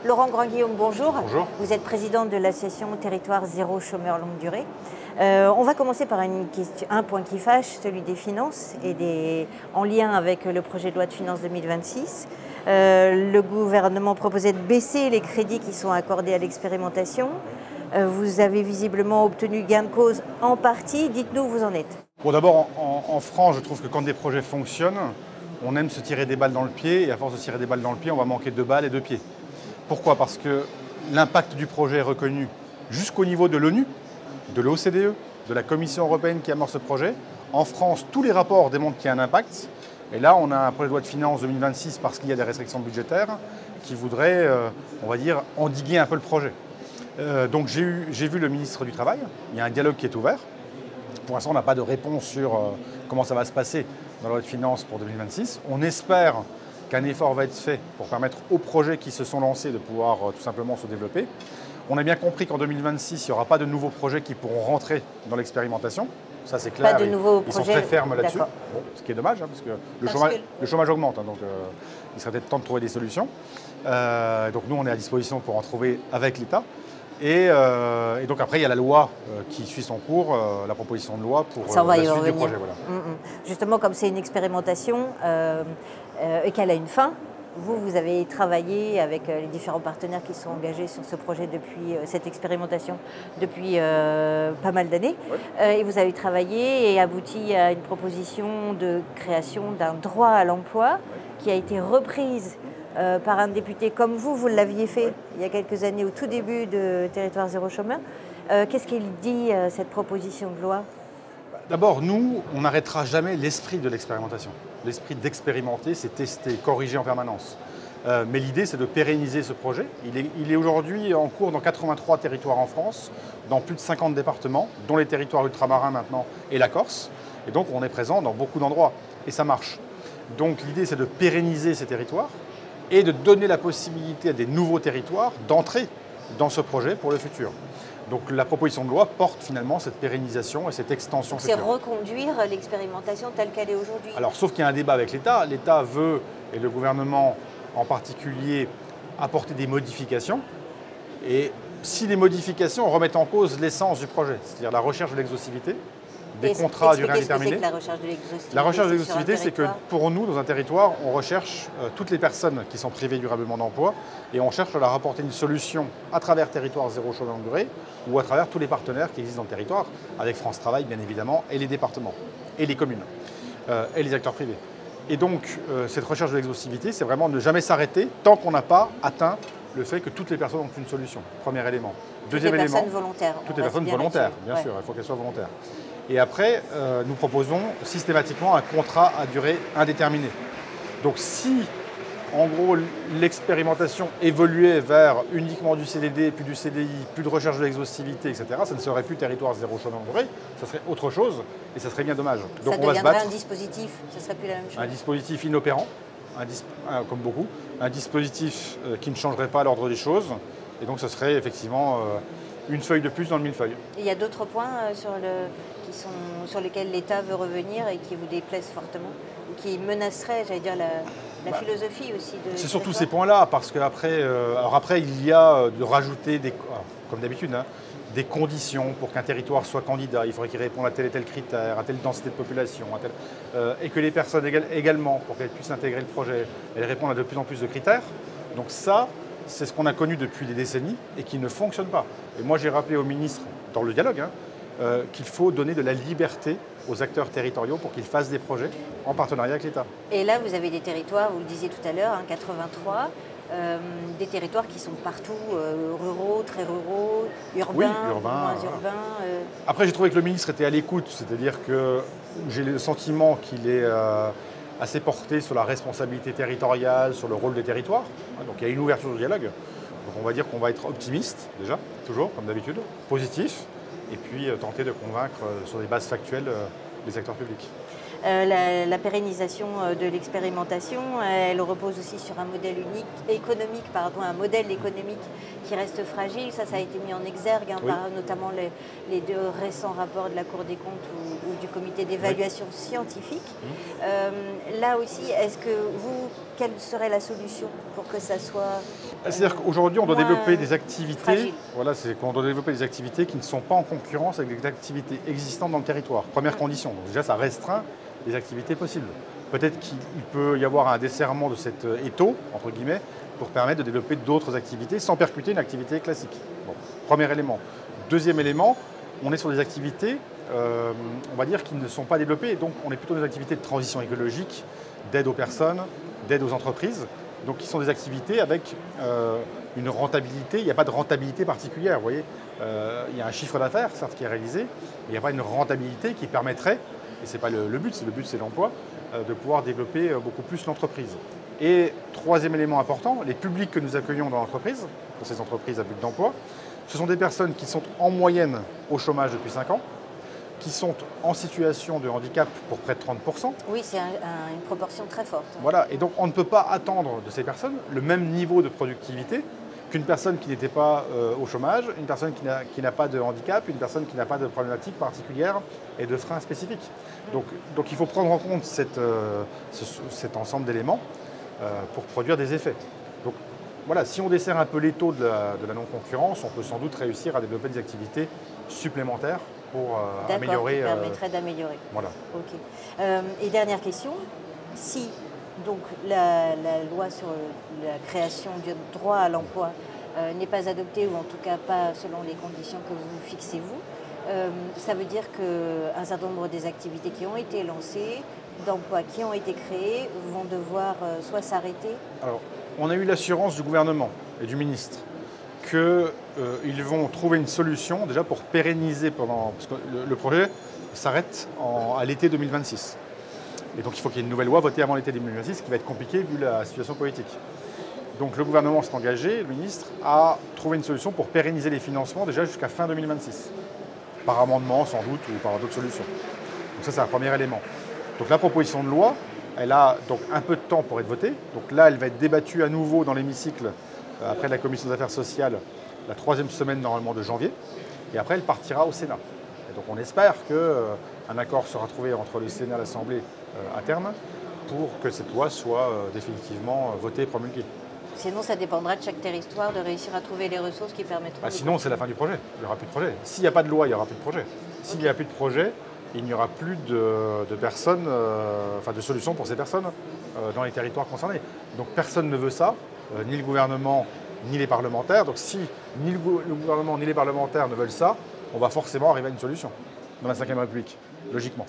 Laurent Grand-Guillaume, bonjour. Bonjour. Vous êtes président de l'association Territoire Zéro Chômeur Longue Durée. On va commencer par un point qui fâche, celui des finances, et en lien avec le projet de loi de finances 2026. Le gouvernement proposait de baisser les crédits qui sont accordés à l'expérimentation. Vous avez visiblement obtenu gain de cause en partie. Dites-nous où vous en êtes. Bon, d'abord, en France, je trouve que quand des projets fonctionnent, on aime se tirer des balles dans le pied, et à force de se tirer des balles dans le pied, on va manquer de balles et de pieds. Pourquoi? Parce que l'impact du projet est reconnu jusqu'au niveau de l'ONU, de l'OCDE, de la Commission européenne qui amorce ce projet. En France, tous les rapports démontrent qu'il y a un impact. Et là, on a un projet de loi de finances 2026 parce qu'il y a des restrictions budgétaires qui voudraient, on va dire, endiguer un peu le projet. Donc j'ai vu le ministre du Travail. Il y a un dialogue qui est ouvert. Pour l'instant, on n'a pas de réponse sur comment ça va se passer dans la loi de finances pour 2026. On espère qu'un effort va être fait pour permettre aux projets qui se sont lancés de pouvoir tout simplement se développer. On a bien compris qu'en 2026, il n'y aura pas de nouveaux projets qui pourront rentrer dans l'expérimentation. Ça, c'est clair. Pas de nouveaux ils projets. sont très fermes là-dessus. Bon, ce qui est dommage, parce que le chômage augmente. Donc, il serait peut-être temps de trouver des solutions. Donc, nous, on est à disposition pour en trouver avec l'État. Et donc après, il y a la loi qui suit son cours, la proposition de loi pour ça, on va la y suite revenir. du projet. Voilà. Justement, comme c'est une expérimentation et qu'elle a une fin, vous avez travaillé avec les différents partenaires qui sont engagés sur ce projet depuis cette expérimentation depuis pas mal d'années. Et vous avez travaillé et abouti à une proposition de création d'un droit à l'emploi qui a été reprise par un député comme vous l'aviez fait il y a quelques années au tout début de Territoire Zéro Chômeur. Qu'est-ce qu'il dit, cette proposition de loi? D'abord, nous, on n'arrêtera jamais l'esprit de l'expérimentation. L'esprit d'expérimenter, c'est tester, corriger en permanence. Mais l'idée, c'est de pérenniser ce projet. Il est aujourd'hui en cours dans 83 territoires en France, dans plus de 50 départements, dont les territoires ultramarins maintenant et la Corse. Et donc, on est présent dans beaucoup d'endroits. Et ça marche. Donc, l'idée, c'est de pérenniser ces territoires et de donner la possibilité à des nouveaux territoires d'entrer dans ce projet pour le futur. Donc la proposition de loi porte finalement cette pérennisation et cette extension future. C'est reconduire l'expérimentation telle qu'elle est aujourd'hui. Alors, sauf qu'il y a un débat avec l'État. L'État veut, et le gouvernement en particulier, apporter des modifications. Et si les modifications remettent en cause l'essence du projet, c'est-à-dire la recherche de l'exhaustivité, des contrats à durée indéterminée. La recherche de l'exhaustivité, la recherche de l'exhaustivité, c'est que pour nous, dans un territoire, on recherche toutes les personnes qui sont privées durablement d'emploi et on cherche à leur apporter une solution à travers Territoire Zéro Chômeur Longue Durée ou à travers tous les partenaires qui existent dans le territoire, avec France Travail bien évidemment, et les départements, et les communes, et les acteurs privés. Et donc, cette recherche de l'exhaustivité, c'est vraiment ne jamais s'arrêter tant qu'on n'a pas atteint le fait que toutes les personnes ont une solution. Premier élément. Deuxième élément. Toutes les personnes volontaires. Toutes les personnes volontaires, bien sûr, il faut qu'elles soient volontaires. Et après, nous proposons systématiquement un contrat à durée indéterminée. Donc si, en gros, l'expérimentation évoluait vers uniquement du CDD, puis du CDI, plus de recherche de l'exhaustivité, etc., ça ne serait plus Territoire Zéro Chômeur Longue Durée, ça serait autre chose, et ça serait bien dommage. Donc ça on va se battre. Un dispositif, ça serait plus la même chose. Un dispositif inopérant, comme beaucoup, un dispositif qui ne changerait pas l'ordre des choses, et donc ça serait effectivement une feuille de plus dans le millefeuille. Il y a d'autres points sur lesquels l'État veut revenir et qui vous déplaisent fortement, ou qui menaceraient, j'allais dire, la philosophie aussi de... C'est surtout ces points-là, parce qu'après, il y a de rajouter, comme d'habitude, des conditions pour qu'un territoire soit candidat. Il faudrait qu'il réponde à tel et tel critère, à telle densité de population, et que les personnes également, pour qu'elles puissent intégrer le projet, elles répondent à de plus en plus de critères. Donc ça, c'est ce qu'on a connu depuis des décennies et qui ne fonctionne pas. Et moi, j'ai rappelé au ministre, dans le dialogue, qu'il faut donner de la liberté aux acteurs territoriaux pour qu'ils fassent des projets en partenariat avec l'État. Et là, vous avez des territoires, vous le disiez tout à l'heure, 83, des territoires qui sont partout, ruraux, très ruraux, urbains, oui, urbains, moins urbains. Après, j'ai trouvé que le ministre était à l'écoute, c'est-à-dire que j'ai le sentiment qu'il est assez porté sur la responsabilité territoriale, sur le rôle des territoires. Donc il y a une ouverture du dialogue. Donc on va dire qu'on va être optimiste, déjà, toujours, comme d'habitude, positif, et puis tenter de convaincre sur des bases factuelles les acteurs publics. La pérennisation de l'expérimentation, elle repose aussi sur un modèle un modèle économique qui reste fragile. Ça a été mis en exergue par notamment les deux récents rapports de la Cour des comptes ou du comité d'évaluation scientifique. Là aussi, quelle serait la solution pour que ça soit C'est-à-dire qu'aujourd'hui, on doit moins développer des activités. fragile. Voilà, c'est qu'on doit développer des activités qui ne sont pas en concurrence avec des activités existantes dans le territoire. Première condition. Donc déjà, ça restreint les activités possibles. Peut-être qu'il peut y avoir un desserrement de cet étau, entre guillemets, pour permettre de développer d'autres activités sans percuter une activité classique. Bon, premier élément. Deuxième élément, on est sur des activités, on va dire, qui ne sont pas développées. Donc, on est plutôt dans des activités de transition écologique, d'aide aux personnes, d'aide aux entreprises. Donc, qui sont des activités avec une rentabilité. Il n'y a pas de rentabilité particulière. Vous voyez, il y a un chiffre d'affaires, certes, qui est réalisé, mais il n'y a pas une rentabilité qui permettrait, et ce n'est pas le but, c'est l'emploi, de pouvoir développer beaucoup plus l'entreprise. Et troisième élément important, les publics que nous accueillons dans l'entreprise, dans ces entreprises à but d'emploi, ce sont des personnes qui sont en moyenne au chômage depuis 5 ans, qui sont en situation de handicap pour près de 30%. Oui, c'est une proportion très forte. Voilà, et donc on ne peut pas attendre de ces personnes le même niveau de productivité qu'une personne qui n'était pas au chômage, une personne qui n'a pas de handicap, une personne qui n'a pas de problématique particulière et de freins spécifiques. Donc il faut prendre en compte cet ensemble d'éléments pour produire des effets. Donc voilà, si on dessert un peu l'étau de la non-concurrence, on peut sans doute réussir à développer des activités supplémentaires pour améliorer. Qui permettrait d'améliorer. Voilà. Ok. Et dernière question, si donc la loi sur la création du droit à l'emploi n'est pas adoptée, ou en tout cas pas selon les conditions que vous fixez vous, ça veut dire qu'un certain nombre des activités qui ont été lancées, d'emplois qui ont été créés, vont devoir soit s'arrêter. Alors, on a eu l'assurance du gouvernement et du ministre qu'ils vont trouver une solution déjà pour pérenniser parce que le projet s'arrête à l'été 2026. Et donc il faut qu'il y ait une nouvelle loi votée avant l'été 2026, ce qui va être compliqué vu la situation politique. Donc le gouvernement s'est engagé, le ministre, à trouver une solution pour pérenniser les financements déjà jusqu'à fin 2026. Par amendement sans doute ou par d'autres solutions. Donc ça c'est un premier élément. Donc la proposition de loi, elle a donc un peu de temps pour être votée. Donc là elle va être débattue à nouveau dans l'hémicycle après la commission des affaires sociales, la 3e semaine normalement de janvier. Et après elle partira au Sénat. Et donc on espère qu'un accord sera trouvé entre le Sénat et l'Assemblée à terme pour que cette loi soit définitivement votée et promulguée. Sinon, ça dépendra de chaque territoire de réussir à trouver les ressources qui permettront. Sinon, c'est la fin du projet. Il n'y aura plus de projet. S'il n'y a pas de loi, il n'y aura plus de projet. S'il n'y a plus de projet, il n'y aura plus de personnes, de solutions pour ces personnes dans les territoires concernés. Donc personne ne veut ça, ni le gouvernement, ni les parlementaires. Donc si ni le gouvernement, ni les parlementaires ne veulent ça, on va forcément arriver à une solution dans la Ve République, logiquement.